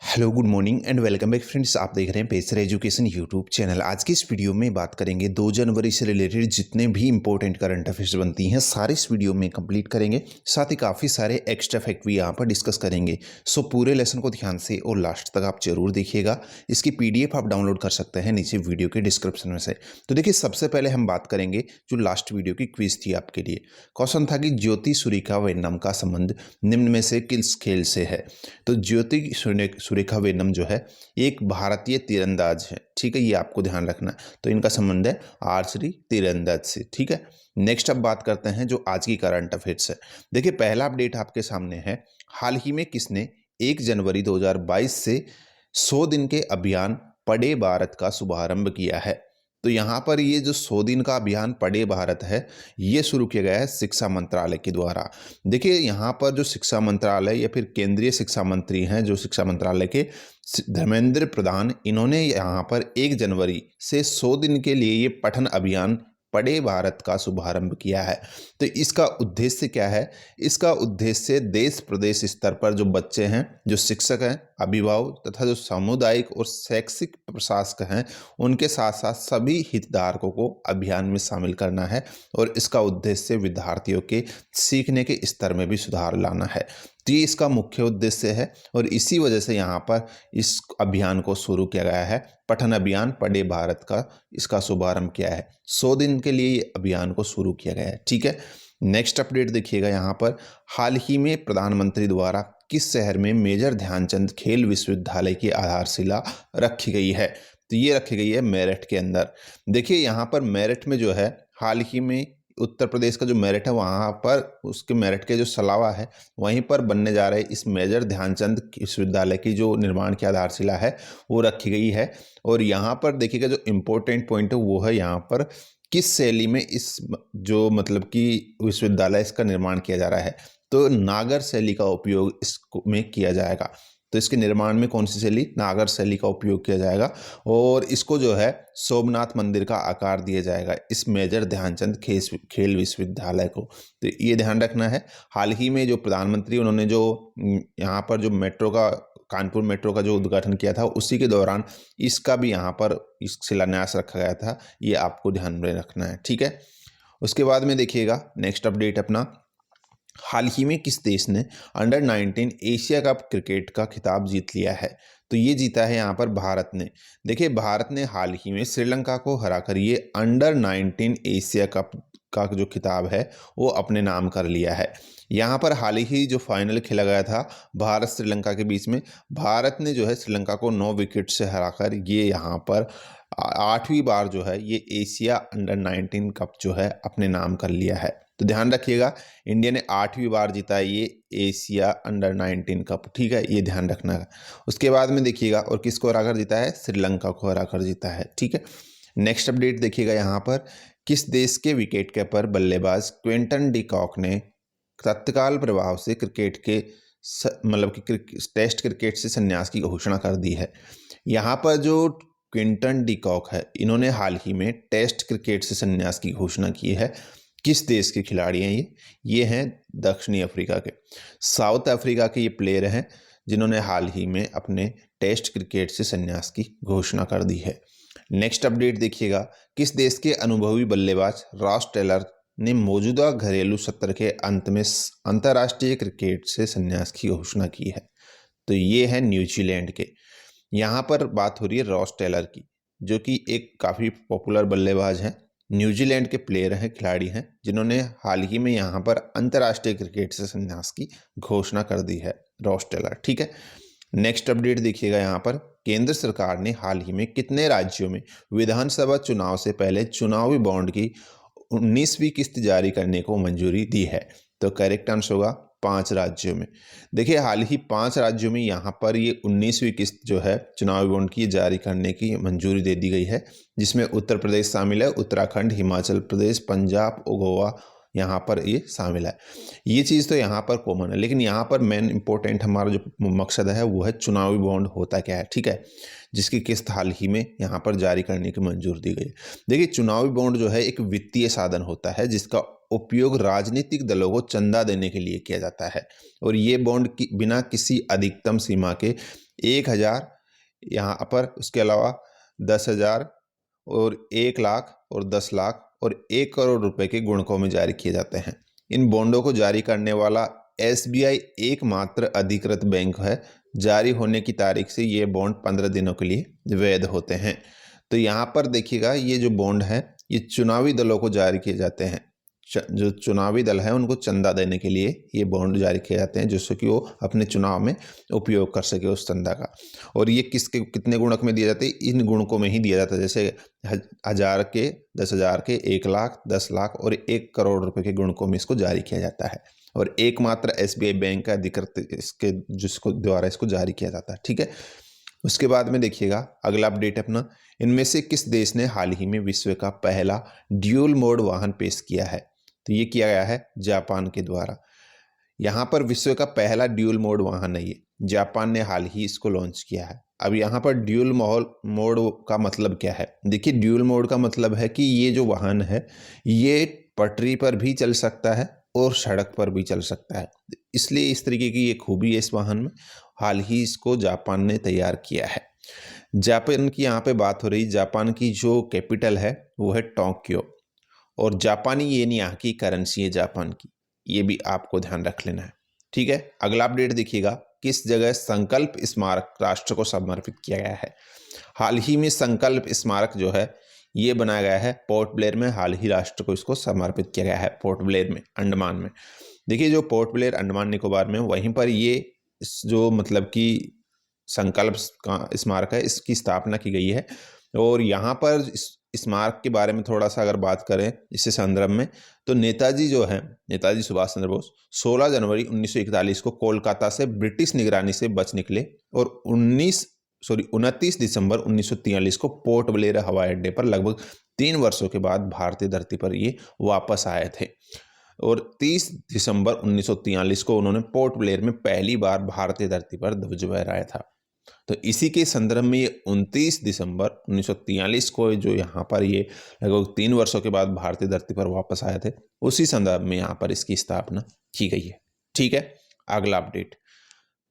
Hello good morning and welcome back friends. आप देख रहे हैं पेसर एजुकेशन यूट्यूब चैनल। आज की इस वीडियो में बात करेंगे 2 जनवरी से रिलेटेड जितने भी इंपॉर्टेंट करंट अफेयर्स बनती हैं सारे इस वीडियो में कंप्लीट करेंगे। साथ ही काफ़ी सारे एक्स्ट्रा फैक्ट भी यहाँ पर डिस्कस करेंगे। सो पूरे लेसन को ध्यान से और लास्ट तक आप जरूर देखिएगा। इसकी PDF आप डाउनलोड कर सकते हैं नीचे वीडियो के डिस्क्रिप्शन में से। तो देखिए, सबसे पहले हम बात करेंगे जो लास्ट वीडियो की क्विज थी आपके लिए। क्वेश्चन था कि ज्योति सुरेखा वेन्नम का संबंध निम्न में से किस खेल से है। तो ज्योति सुरेखा वेन्नम जो है एक भारतीय तीरंदाज है। ठीक है, ये आपको ध्यान रखना है। तो इनका संबंध है आर्चरी तीरंदाज से। ठीक है, नेक्स्ट अब बात करते हैं जो आज की करंट अफेयर्स है। देखिए, पहला अपडेट आपके सामने है। हाल ही में किसने 1 जनवरी 2022 से 100 दिन के अभियान पढ़े भारत का शुभारंभ किया है। तो यहाँ पर ये जो 100 दिन का अभियान पढ़े भारत है, ये शुरू किया गया है शिक्षा मंत्रालय के द्वारा। देखिए, यहाँ पर जो शिक्षा मंत्रालय या फिर केंद्रीय शिक्षा मंत्री हैं, जो शिक्षा मंत्रालय के धर्मेंद्र प्रधान, इन्होंने यहाँ पर 1 जनवरी से 100 दिन के लिए ये पठन अभियान पढ़े भारत का शुभारंभ किया है। तो इसका उद्देश्य क्या है? इसका उद्देश्य देश प्रदेश स्तर पर जो बच्चे हैं, जो शिक्षक हैं, अभिभावक तथा जो सामुदायिक और शैक्षिक प्रशासक हैं, उनके साथ साथ सभी हितधारकों को अभियान में शामिल करना है। और इसका उद्देश्य विद्यार्थियों के सीखने के स्तर में भी सुधार लाना है। तो ये इसका मुख्य उद्देश्य है और इसी वजह से यहाँ पर इस अभियान को शुरू किया गया है। पठन अभियान पढ़े भारत का इसका शुभारंभ किया है। 100 दिन के लिए ये अभियान को शुरू किया गया है। ठीक है, नेक्स्ट अपडेट देखिएगा। यहाँ पर हाल ही में प्रधानमंत्री द्वारा किस शहर में मेजर ध्यानचंद खेल विश्वविद्यालय की आधारशिला रखी गई है? तो ये रखी गई है मेरठ के अंदर। देखिए, यहाँ पर मेरठ में जो है हाल ही में उत्तर प्रदेश का जो मेरठ है, वहाँ पर उसके मेरठ के जो सलावा है, वहीं पर बनने जा रहे इस मेजर ध्यानचंद विश्वविद्यालय की जो निर्माण की आधारशिला है वो रखी गई है। और यहाँ पर देखिएगा, जो इम्पोर्टेंट पॉइंट है वो है यहाँ पर किस शैली में इस जो मतलब कि विश्वविद्यालय इसका निर्माण किया जा रहा है। तो नागर शैली का उपयोग इसमें किया जाएगा। तो इसके निर्माण में कौन सी शैली? नागर शैली का उपयोग किया जाएगा। और इसको जो है सोमनाथ मंदिर का आकार दिया जाएगा इस मेजर ध्यानचंद खेल विश्वविद्यालय को। तो ये ध्यान रखना है। हाल ही में जो प्रधानमंत्री उन्होंने जो यहाँ पर जो कानपुर मेट्रो का जो उद्घाटन किया था, उसी के दौरान इसका भी यहाँ पर इस शिलान्यास रखा गया था। ये आपको ध्यान में रखना है। ठीक है, उसके बाद में देखिएगा नेक्स्ट अपडेट अपना। हाल ही में किस देश ने अंडर 19 एशिया कप क्रिकेट का खिताब जीत लिया है? तो ये जीता है यहाँ पर भारत ने। देखिए, भारत ने हाल ही में श्रीलंका को हराकर ये अंडर 19 एशिया कप का जो खिताब है वो अपने नाम कर लिया है। यहाँ पर हाल ही जो फाइनल खेला गया था भारत श्रीलंका के बीच में, भारत ने जो है श्रीलंका को 9 विकेट से हराकर ये यहाँ पर 8वीं बार जो है ये एशिया अंडर 19 कप जो है अपने नाम कर लिया है। तो ध्यान रखिएगा, इंडिया ने 8वीं बार जीता है ये एशिया अंडर 19 कप। ठीक है, ये ध्यान रखना है। उसके बाद में देखिएगा, और किसको हराकर जीता है? श्रीलंका को हराकर जीता है। ठीक है, नेक्स्ट अपडेट देखिएगा। यहाँ पर किस देश के विकेट कीपर बल्लेबाज क्विंटन डी कॉक ने तत्काल प्रभाव से क्रिकेट के मतलब कि टेस्ट क्रिकेट से संन्यास की घोषणा कर दी है? यहाँ पर जो क्विंटन डी कॉक है, इन्होंने हाल ही में टेस्ट क्रिकेट से संन्यास की घोषणा की है। किस देश के खिलाड़ी हैं ये हैं दक्षिणी अफ्रीका के। साउथ अफ्रीका के ये प्लेयर हैं जिन्होंने हाल ही में अपने टेस्ट क्रिकेट से संन्यास की घोषणा कर दी है। नेक्स्ट अपडेट देखिएगा। किस देश के अनुभवी बल्लेबाज रॉस टेलर ने मौजूदा घरेलू सत्र के अंत में अंतर्राष्ट्रीय क्रिकेट से संन्यास की घोषणा की है? तो ये है न्यूजीलैंड के। यहाँ पर बात हो रही है रॉस टेलर की, जो कि एक काफ़ी पॉपुलर बल्लेबाज हैं, न्यूजीलैंड के प्लेयर हैं, खिलाड़ी हैं, जिन्होंने हाल ही में यहाँ पर अंतर्राष्ट्रीय क्रिकेट से संन्यास की घोषणा कर दी है, रॉस टेलर। ठीक है, नेक्स्ट अपडेट देखिएगा। यहाँ पर केंद्र सरकार ने हाल ही में कितने राज्यों में विधानसभा चुनाव से पहले चुनावी बॉन्ड की 19वीं किस्त जारी करने को मंजूरी दी है? तो करेक्ट आंसर होगा 5 राज्यों में। देखिए, हाल ही 5 राज्यों में यहाँ पर ये 19वीं किस्त जो है चुनावी बॉन्ड की जारी करने की मंजूरी दे दी गई है, जिसमें उत्तर प्रदेश शामिल है, उत्तराखंड, हिमाचल प्रदेश, पंजाब और गोवा यहाँ पर ये शामिल है। ये चीज़ तो यहाँ पर कॉमन है, लेकिन यहाँ पर मेन इंपॉर्टेंट हमारा जो मकसद है वो है चुनावी बॉन्ड होता क्या है। ठीक है, जिसकी किस्त हाल ही में यहाँ पर जारी करने की मंजूरी दी गई। देखिए, चुनावी बॉन्ड जो है एक वित्तीय साधन होता है जिसका उपयोग राजनीतिक दलों को चंदा देने के लिए किया जाता है। और ये बॉन्ड बिना किसी अधिकतम सीमा के 1000 यहाँ पर, उसके अलावा 10,000 और 1 लाख और 10 लाख और 1 करोड़ रुपए के गुणकों में जारी किए जाते हैं। इन बॉन्डों को जारी करने वाला एसबीआई एकमात्र अधिकृत बैंक है। जारी होने की तारीख से ये बॉन्ड 15 दिनों के लिए वैध होते हैं। तो यहाँ पर देखिएगा, ये जो बॉन्ड है ये चुनावी दलों को जारी किए जाते हैं। जो चुनावी दल है उनको चंदा देने के लिए ये बॉन्ड जारी किए जाते हैं, जिससे कि वो अपने चुनाव में उपयोग कर सके उस चंदा का। और ये किसके कितने गुणक में दिए जाते हैं? इन गुणकों में ही दिया जाता है, जैसे 1000 के, 10,000 के, 1 लाख, 10 लाख और 1 करोड़ रुपए के गुणकों में इसको जारी किया जाता है। और एकमात्र एसबीआई बैंक का अधिकृत इसके जिसको द्वारा इसको जारी किया जाता है। ठीक है, उसके बाद में देखिएगा अगला अपडेट अपना, इनमें से किस देश ने हाल ही में विश्व का पहला ड्यूल मोड वाहन पेश किया है? तो ये किया गया है जापान के द्वारा। यहाँ पर विश्व का पहला ड्यूल मोड वाहन है, ये जापान ने हाल ही इसको लॉन्च किया है। अब यहाँ पर ड्यूल मोड का मतलब क्या है? देखिए, ड्यूल मोड का मतलब है कि ये जो वाहन है ये पटरी पर भी चल सकता है और सड़क पर भी चल सकता है। इसलिए इस तरीके की ये खूबी है इस वाहन में। हाल ही इसको जापान ने तैयार किया है। जापान की यहाँ पे बात हो रही, जापान की जो कैपिटल है वो है टोक्यो, और जापानी येन यहाँ की करेंसी है जापान की। ये भी आपको ध्यान रख लेना है। ठीक है, अगला अपडेट देखिएगा, किस जगह संकल्प स्मारक राष्ट्र को समर्पित किया गया है? हाल ही में संकल्प स्मारक जो है ये बनाया गया है पोर्ट ब्लेयर में। हाल ही राष्ट्र को इसको समर्पित किया गया है पोर्ट ब्लेयर में, अंडमान में। देखिए, जो पोर्ट ब्लेयर अंडमान निकोबार में, वहीं पर ये जो मतलब कि संकल्प का स्मारक है इसकी स्थापना की गई है। और यहाँ पर स्मारक के बारे में थोड़ा सा अगर बात करें इससे संदर्भ में, तो नेताजी जो है, नेताजी सुभाष चंद्र बोस 16 जनवरी 1941 को कोलकाता से ब्रिटिश निगरानी से बच निकले और 29 दिसंबर 1943 को पोर्ट ब्लेयर हवाई अड्डे पर लगभग 3 वर्षों के बाद भारतीय धरती पर ये वापस आए थे। और 30 दिसंबर 1943 को उन्होंने पोर्ट ब्लेयर में पहली बार भारतीय धरती पर ध्वज फहराया था। तो इसी के संदर्भ में ये 29 दिसंबर 1943 को जो यहाँ पर ये लगभग 3 वर्षों के बाद भारतीय धरती पर वापस आए थे, उसी संदर्भ में यहाँ पर इसकी स्थापना की गई है। ठीक है, अगला अपडेट,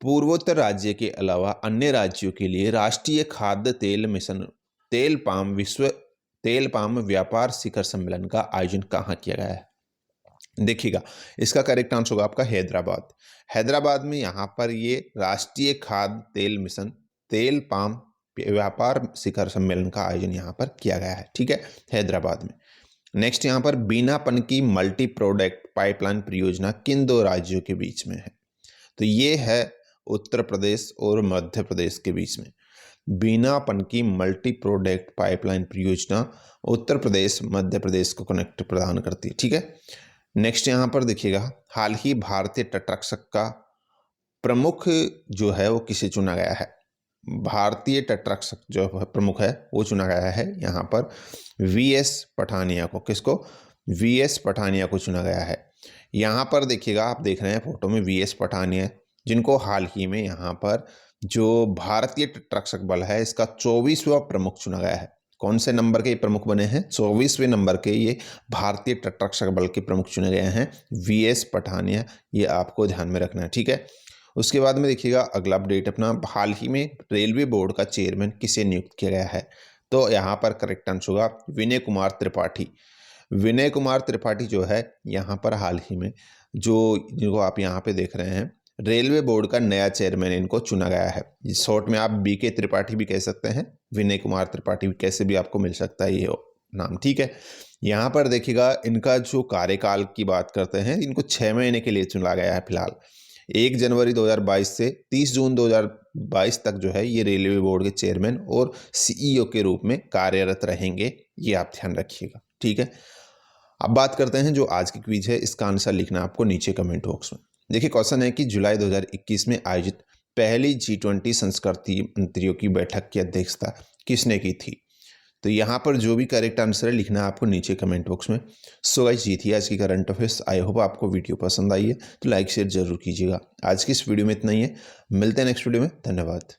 पूर्वोत्तर राज्य के अलावा अन्य राज्यों के लिए राष्ट्रीय खाद्य तेल मिशन तेल पाम व्यापार शिखर सम्मेलन का आयोजन कहाँ किया गया है? देखिएगा, इसका करेक्ट आंसर होगा आपका हैदराबाद। हैदराबाद में यहाँ पर ये राष्ट्रीय खाद्य तेल मिशन तेल पाम व्यापार शिखर सम्मेलन का आयोजन यहाँ पर किया गया है। ठीक है, हैदराबाद में। नेक्स्ट, यहाँ पर बीनापन की मल्टी प्रोडक्ट पाइपलाइन परियोजना किन 2 राज्यों के बीच में है? तो ये है उत्तर प्रदेश और मध्य प्रदेश के बीच में। बीनापन की मल्टी प्रोडक्ट पाइपलाइन परियोजना उत्तर प्रदेश मध्य प्रदेश को कनेक्ट प्रदान करती है। ठीक है, नेक्स्ट यहाँ पर देखिएगा, हाल ही भारतीय तटरक्षक का प्रमुख जो है वो किसे चुना गया है? भारतीय तटरक्षक जो प्रमुख है वो चुना गया है यहाँ पर वीएस पठानिया को। किसको? वीएस पठानिया को चुना गया है। यहाँ पर देखिएगा, आप देख रहे हैं फोटो में वीएस पठानिया, जिनको हाल ही में यहाँ पर जो भारतीय तटरक्षक बल है इसका 24वां प्रमुख चुना गया है। कौन से नंबर के प्रमुख बने हैं? 24वें नंबर के ये भारतीय तटरक्षक बल के प्रमुख चुने गए हैं वीएस पठानिया। ये आपको ध्यान में रखना है। ठीक है, उसके बाद में देखिएगा अगला अपडेट अपना, हाल ही में रेलवे बोर्ड का चेयरमैन किसे नियुक्त किया गया है? तो यहाँ पर करेक्ट आंसर होगा विनय कुमार त्रिपाठी। विनय कुमार त्रिपाठी जो है यहाँ पर हाल ही में जिनको आप यहाँ पे देख रहे हैं, रेलवे बोर्ड का नया चेयरमैन इनको चुना गया है। शॉर्ट में आप बीके त्रिपाठी भी कह सकते हैं, विनय कुमार त्रिपाठी कैसे भी आपको मिल सकता है ये नाम। ठीक है, यहाँ पर देखिएगा इनका जो कार्यकाल की बात करते हैं, इनको 6 महीने के लिए चुना गया है फिलहाल। 1 जनवरी 2022 से 30 जून 2022 तक जो है ये रेलवे बोर्ड के चेयरमैन और सीईओ के रूप में कार्यरत रहेंगे, ये आप ध्यान रखिएगा। ठीक है, अब बात करते हैं जो आज की क्विज है, इसका आंसर लिखना आपको नीचे कमेंट बॉक्स में। देखिए, क्वेश्चन है कि जुलाई 2021 में आयोजित पहली G20 संस्कृति मंत्रियों की बैठक की अध्यक्षता किसने की थी? तो यहाँ पर जो भी करेक्ट आंसर है लिखना है आपको नीचे कमेंट बॉक्स में। सो गाइस, ये थी आज की करंट अफेयर्स। आई होप आपको वीडियो पसंद आई है, तो लाइक शेयर जरूर कीजिएगा। आज की इस वीडियो में इतना ही है, मिलते हैं नेक्स्ट वीडियो में। धन्यवाद।